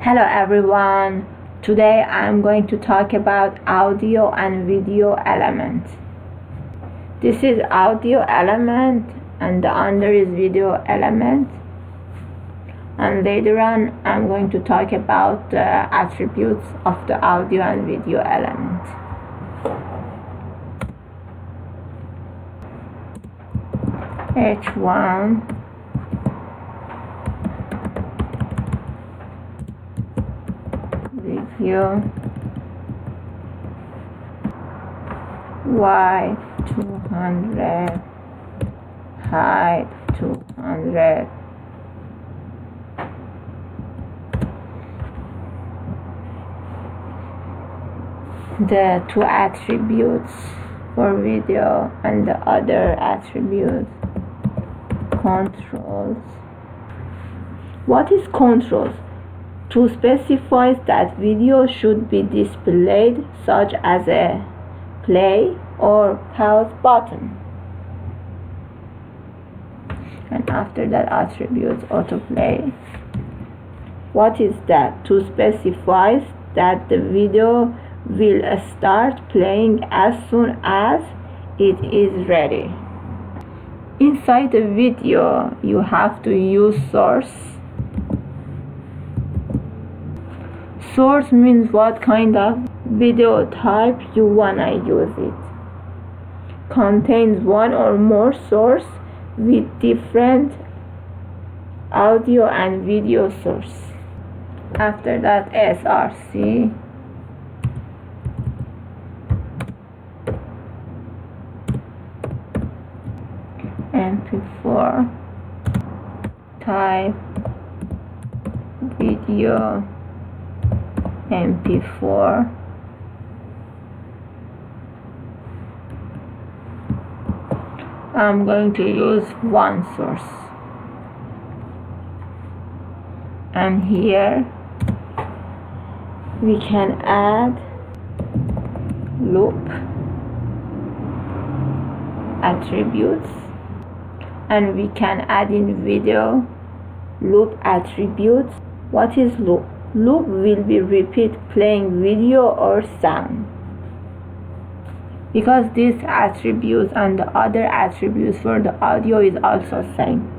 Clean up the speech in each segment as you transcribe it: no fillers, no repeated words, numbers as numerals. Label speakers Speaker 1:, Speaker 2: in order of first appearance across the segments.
Speaker 1: Hello everyone. Today I'm going to talk about audio and video element. This is audio element and the under is video element. And later on I'm going to talk about the attributes of the audio and video element. H1 video wide 200 height 200 the two attributes for video and the other attributes. Controls. What is controls? To specify that video should be displayed, such as a play or pause button. And after that attribute autoplay. What is that? To specify that the video will start playing as soon as it is ready. Inside the video you have to use source. Source means what kind of video type you wanna use it. Contains one or more source with different audio and video source. After that src. MP4 type video MP4 I'm going to use one source, and here we can add loop attributes, and we can add in video loop attributes. What is loop? Loop will be repeat playing video or sound, because these attributes and the other attributes for the audio is also same.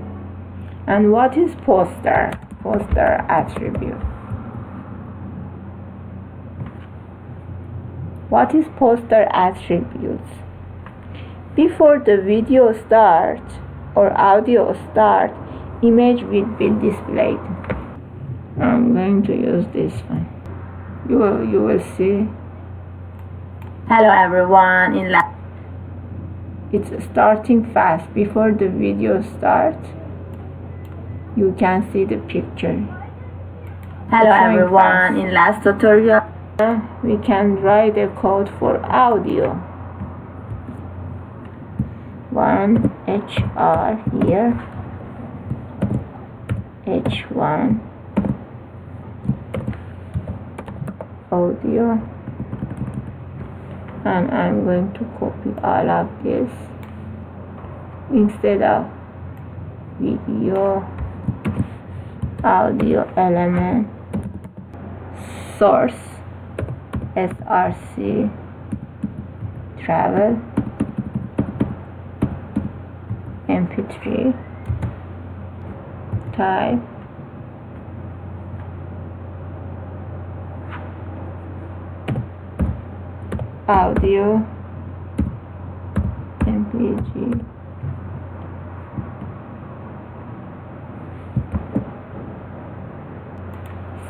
Speaker 1: And what is poster? Poster attribute. What is poster attributes? Before the video starts or audio start, image will be displayed. I'm going to use this one. You will see. Hello everyone. It's starting fast. Before the video starts, you can see the picture. Hello everyone. In last tutorial, we can write a code for audio. One HR here. H1 audio, and I'm going to copy all of this. Instead of video audio element source src travel mp3 type audio mpg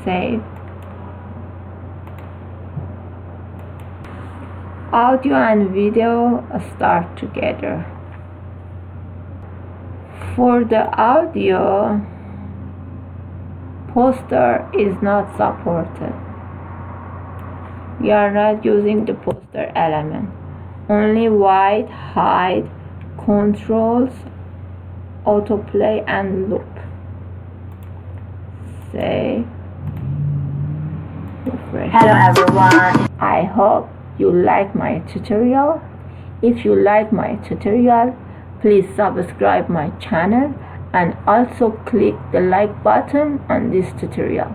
Speaker 1: save. Audio and video start together. For the audio, poster is not supported. We are not using the poster element. Only wide, height, controls, autoplay, and loop. Save. Refresh. Hello everyone. I hope you like my tutorial. If you like my tutorial, please subscribe my channel and also click the like button on this tutorial.